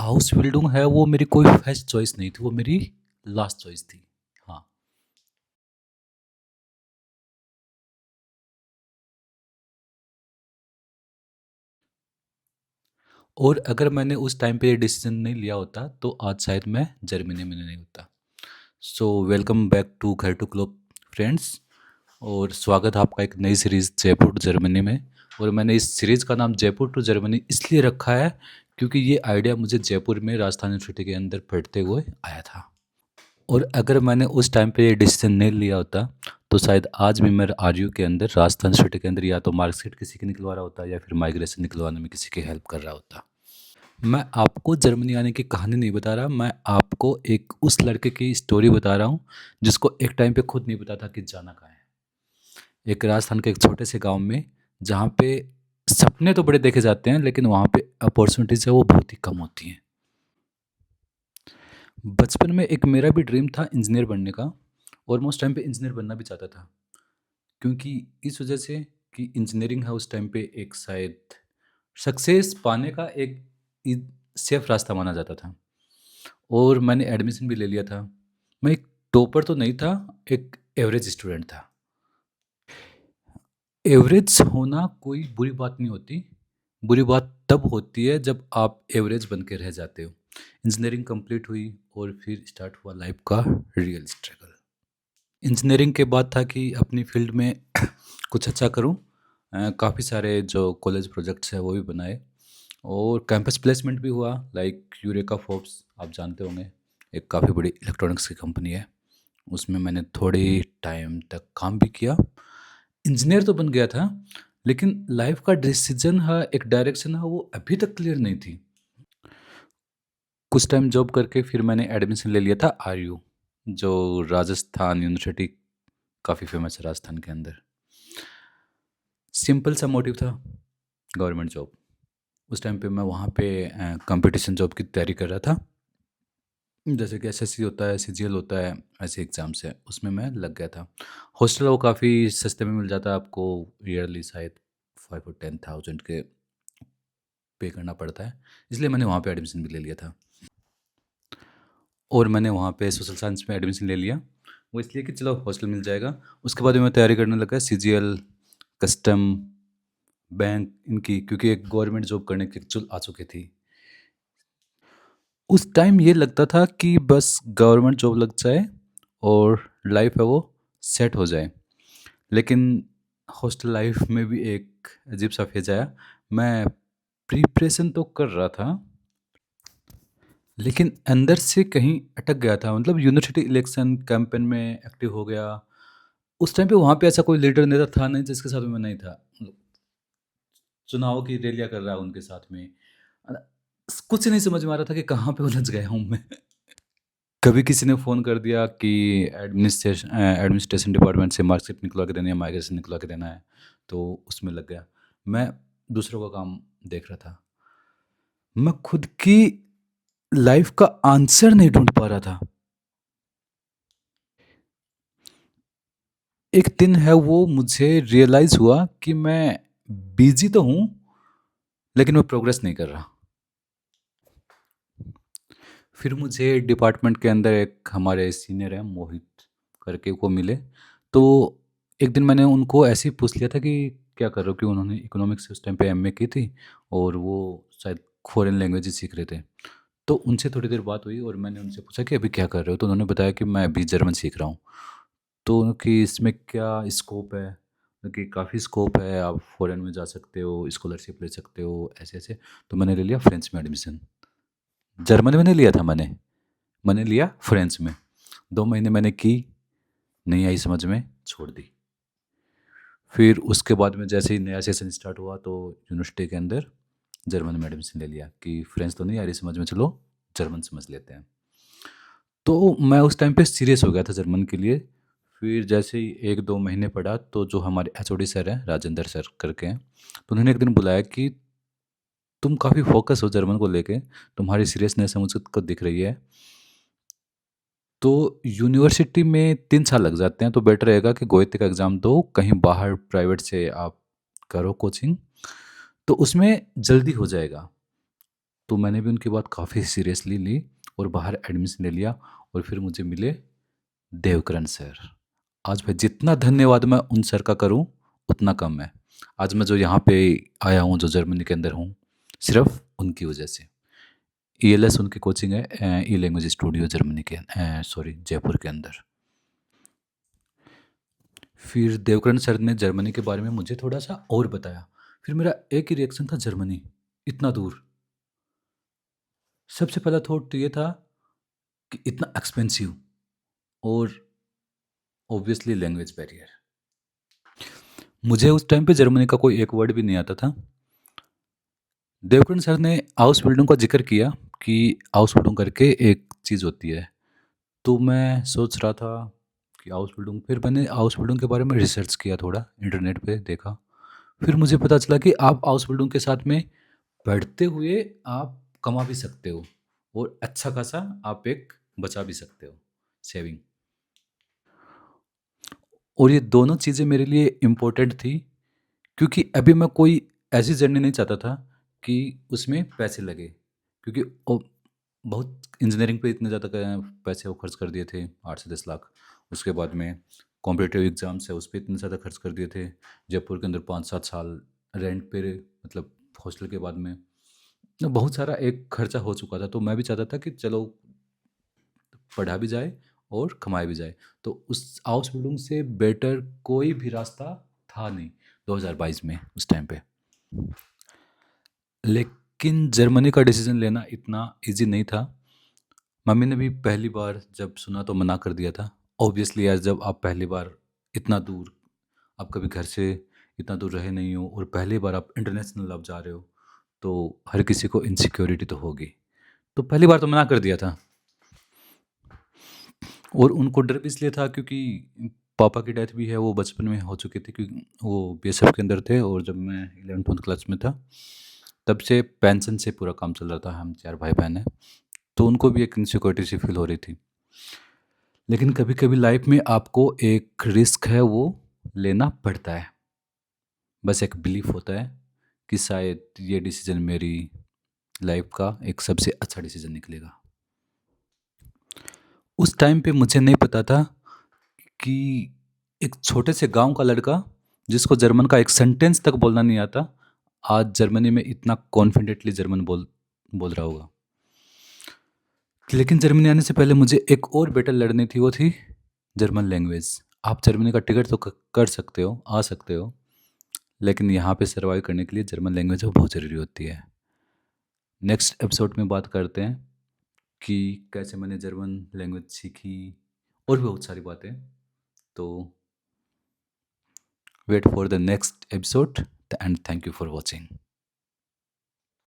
House building है वो मेरी कोई फर्स्ट चॉइस नहीं थी, वो मेरी लास्ट चॉइस थी। हाँ, और अगर मैंने उस टाइम पे ये डिसीज़न नहीं लिया होता, तो आज शायद मैं जर्मनी में नहीं होता। सो वेलकम बैक टू घर टू क्लब फ्रेंड्स, और स्वागत है आपका एक नई सीरीज़ जयपुर टू जर्मनी में। और मैंने इस सीरीज़ का नाम जयपुर टू जर्मनी इसलिए रखा है क्योंकि ये आइडिया मुझे जयपुर में राजस्थान यूनिवर्सिटी के अंदर पढ़ते हुए आया था। और अगर मैंने उस टाइम पे ये डिसीजन नहीं लिया होता, तो शायद आज भी मैं आरयू के अंदर राजस्थान सिटी के अंदर या तो मार्कशीट किसी की निकलवा रहा होता या फिर माइग्रेशन निकलवाने में किसी की हेल्प कर रहा होता। मैं आपको जर्मनी आने की कहानी नहीं बता रहा, मैं आपको एक उस लड़के की स्टोरी बता रहा हूँ जिसको एक टाइम पे खुद नहीं पता था कि जाना कहाँ है। एक राजस्थान के एक छोटे से गाँव में, जहाँ पे सपने तो बड़े देखे जाते हैं लेकिन वहाँ पे अपॉर्चुनिटीज़ है वो बहुत ही कम होती हैं। बचपन में एक मेरा भी ड्रीम था इंजीनियर बनने का, और मैं उस टाइम पे इंजीनियर बनना भी चाहता था, क्योंकि इस वजह से कि इंजीनियरिंग है उस टाइम पे एक शायद सक्सेस पाने का एक सेफ रास्ता माना जाता था। और मैंने एडमिशन भी ले लिया था। मैं एक टॉपर तो नहीं था, एक एवरेज स्टूडेंट था। एवरेज होना कोई बुरी बात नहीं होती, बुरी बात तब होती है जब आप एवरेज बन के रह जाते हो। इंजीनियरिंग कंप्लीट हुई और फिर स्टार्ट हुआ लाइफ का रियल स्ट्रगल। इंजीनियरिंग के बाद था कि अपनी फील्ड में कुछ अच्छा करूं। काफ़ी सारे जो कॉलेज प्रोजेक्ट्स हैं वो भी बनाए, और कैंपस प्लेसमेंट भी हुआ, लाइक यूरेका फोर्ब्स आप जानते होंगे, एक काफ़ी बड़ी इलेक्ट्रॉनिक्स की कंपनी है। उसमें मैंने थोड़ी टाइम तक काम भी किया। इंजीनियर तो बन गया था, लेकिन लाइफ का डिसीजन है, एक डायरेक्शन है, वो अभी तक क्लियर नहीं थी। कुछ टाइम जॉब करके फिर मैंने एडमिशन ले लिया था आरयू, जो राजस्थान यूनिवर्सिटी, काफ़ी फेमस है राजस्थान के अंदर। सिंपल सा मोटिव था, गवर्नमेंट जॉब। उस टाइम पे मैं वहाँ पे कंपटीशन जॉब की तैयारी कर रहा था, जैसे कि एसएससी होता है, सीजीएल होता है, ऐसे एग्ज़ाम्स है, उसमें मैं लग गया था। हॉस्टल वो काफ़ी सस्ते में मिल जाता है आपको, ईयरली शायद 5 और 10,000 के पे करना पड़ता है, इसलिए मैंने वहाँ पे एडमिशन भी ले लिया था। और मैंने वहाँ पे सोशल साइंस में एडमिशन ले लिया, वो इसलिए कि चलो हॉस्टल मिल जाएगा। उसके बाद में मैं तैयारी करने लगा सीजीएल, कस्टम, बैंक इनकी, क्योंकि एक गवर्नमेंट जॉब करने की चुल आ चुकी थी। उस टाइम ये लगता था कि बस गवर्नमेंट जॉब लग जाए और लाइफ है वो सेट हो जाए। लेकिन हॉस्टल लाइफ में भी एक अजीब सा फेज आया। मैं प्रिपरेशन तो कर रहा था, लेकिन अंदर से कहीं अटक गया था। मतलब यूनिवर्सिटी इलेक्शन कैंपेन में एक्टिव हो गया। उस टाइम पे वहाँ पे ऐसा कोई लीडर नेता था नहीं जिसके साथ में मैं नहीं था। चुनाव की रैलियाँ कर रहा हूँ उनके साथ में। अ, कुछ नहीं समझ में आ रहा था कि कहाँ पे उलझ गया हूँ मैं। कभी किसी ने फ़ोन कर दिया कि एडमिनिस्ट्रेशन डिपार्टमेंट से मार्कशीट निकलवा के देनी है, माइग्रेशन निकलवा के देना है, तो उसमें लग गया। मैं दूसरों का काम देख रहा था। मैं खुद की लाइफ़ का आंसर नहीं ढूँढ पा रहा था। एक दिन है वो मुझे रियलाइज़ हुआ कि मैं बिज़ी तो हूँ, लेकिन मैं प्रोग्रेस नहीं कर रहा। फिर मुझे डिपार्टमेंट के अंदर एक हमारे सीनियर हैं मोहित करके, वो मिले। तो एक दिन मैंने उनको ऐसे ही पूछ लिया था कि क्या कर रहे हो, कि उन्होंने इकोनॉमिक्स उस टाइम पे एमए की थी, और वो शायद फॉरेन लैंग्वेजेस सीख रहे थे। तो उनसे थोड़ी देर बात हुई और मैंने उनसे पूछा कि अभी क्या कर रहे हो, तो उन्होंने बताया कि मैं अभी जर्मन सीख रहा हूँ। तो कि इसमें क्या स्कोप है, कि काफ़ी स्कोप है, आप फॉरेन में जा सकते हो, स्कॉलरशिप ले सकते हो, ऐसे ऐसे। तो मैंने ले लिया फ्रेंच में एडमिशन। जर्मनी में नहीं लिया था मैंने, मैंने लिया फ्रेंच में। 2 महीने मैंने की, नहीं आई समझ में, छोड़ दी। फिर उसके बाद में जैसे ही नया सेशन स्टार्ट हुआ, तो यूनिवर्सिटी के अंदर जर्मन में एडमिशन ले लिया कि फ्रेंच तो नहीं आ रही समझ में, चलो जर्मन समझ लेते हैं। तो मैं उस टाइम पे सीरियस हो गया था जर्मन के लिए। फिर जैसे ही 1-2 महीने पढ़ा, तो जो हमारे एचओडी सर हैं, राजेंद्र सर करके हैं, तो उन्होंने एक दिन बुलाया कि तुम काफ़ी फोकस हो जर्मन को लेके, तुम्हारी सीरियसनेस है मुझको दिख रही है। तो यूनिवर्सिटी में 3 साल लग जाते हैं, तो बेटर रहेगा कि गोएते का एग्ज़ाम दो, कहीं बाहर प्राइवेट से आप करो कोचिंग, तो उसमें जल्दी हो जाएगा। तो मैंने भी उनकी बात काफ़ी सीरियसली ली और बाहर एडमिशन ले लिया और फिर मुझे मिले देवकरण सर। आज भाई जितना धन्यवाद मैं उन सर का करूं उतना कम है। आज मैं जो यहाँ पे आया हूँ, जो जर्मनी के अंदर हूँ, सिर्फ उनकी वजह से। ईएलएस उनकी कोचिंग है, ई लैंग्वेज स्टूडियो जर्मनी के, सॉरी, जयपुर के अंदर। फिर देवकरण सर ने जर्मनी के बारे में मुझे थोड़ा सा और बताया। फिर मेरा एक ही रिएक्शन था, जर्मनी इतना दूर। सबसे पहला थॉट तो ये था कि इतना एक्सपेंसिव, और ऑब्वियसली लैंग्वेज बैरियर। मुझे उस टाइम पे जर्मनी का कोई एक वर्ड भी नहीं आता था। देवकरण सर ने हाउस बिल्डिंग का जिक्र किया कि हाउस बिल्डिंग करके एक चीज़ होती है। तो मैं सोच रहा था कि हाउस बिल्डिंग, फिर मैंने हाउस बिल्डिंग के बारे में रिसर्च किया, थोड़ा इंटरनेट पे देखा। फिर मुझे पता चला कि आप हाउस बिल्डिंग के साथ में पढ़ते हुए आप कमा भी सकते हो, और अच्छा खासा आप एक बचा भी सकते हो, सेविंग। और ये दोनों चीज़ें मेरे लिए इम्पोर्टेंट थी, क्योंकि अभी मैं कोई ऐसी जर्नी नहीं चाहता था कि उसमें पैसे लगे। क्योंकि बहुत इंजीनियरिंग पे इतने ज़्यादा पैसे वो खर्च कर दिए थे, 8 से 10 लाख। उसके बाद में कॉम्पिटिटिव एग्ज़ाम्स है, उस पर इतने ज़्यादा खर्च कर दिए थे। जयपुर के अंदर 5-7 साल रेंट पे, मतलब हॉस्टल के बाद में, तो बहुत सारा एक खर्चा हो चुका था। तो मैं भी चाहता था कि चलो पढ़ा भी जाए और कमाया भी जाए। तो उस हाउस बिल्डिंग से बेटर कोई भी रास्ता था नहीं 2022 में, उस टाइम पे। लेकिन जर्मनी का डिसीजन लेना इतना इजी नहीं था। मम्मी ने भी पहली बार जब सुना तो मना कर दिया था। ऑब्वियसली यार, जब आप पहली बार इतना दूर, आप कभी घर से इतना दूर रहे नहीं हो और पहली बार आप इंटरनेशनल आप जा रहे हो, तो हर किसी को इनसिक्योरिटी तो होगी। तो पहली बार तो मना कर दिया था। और उनको डर भी इसलिए था क्योंकि पापा की डेथ भी है, वो बचपन में हो चुकी थी, क्योंकि वो बीएसएफ के अंदर थे। और जब मैं 11th क्लास में था, तब से पेंशन से पूरा काम चल रहा था। हम 4 भाई बहन हैं, तो उनको भी एक इनसिक्योरिटी सी फील हो रही थी। लेकिन कभी कभी लाइफ में आपको एक रिस्क है वो लेना पड़ता है। बस एक बिलीफ होता है कि शायद ये डिसीजन मेरी लाइफ का एक सबसे अच्छा डिसीजन निकलेगा। उस टाइम पे मुझे नहीं पता था कि एक छोटे से गांव का लड़का, जिसको जर्मन का एक सेंटेंस तक बोलना नहीं आता, आज जर्मनी में इतना कॉन्फिडेंटली जर्मन बोल बोल रहा होगा। लेकिन जर्मनी आने से पहले मुझे एक और बैटल लड़नी थी, वो थी जर्मन लैंग्वेज। आप जर्मनी का टिकट तो कर सकते हो, आ सकते हो, लेकिन यहाँ पे सर्वाइव करने के लिए जर्मन लैंग्वेज वो बहुत ज़रूरी होती है। नेक्स्ट एपिसोड में बात करते हैं कि कैसे मैंने जर्मन लैंग्वेज सीखी, और भी बहुत सारी बातें। तो wait for the next episode, and thank you for watching.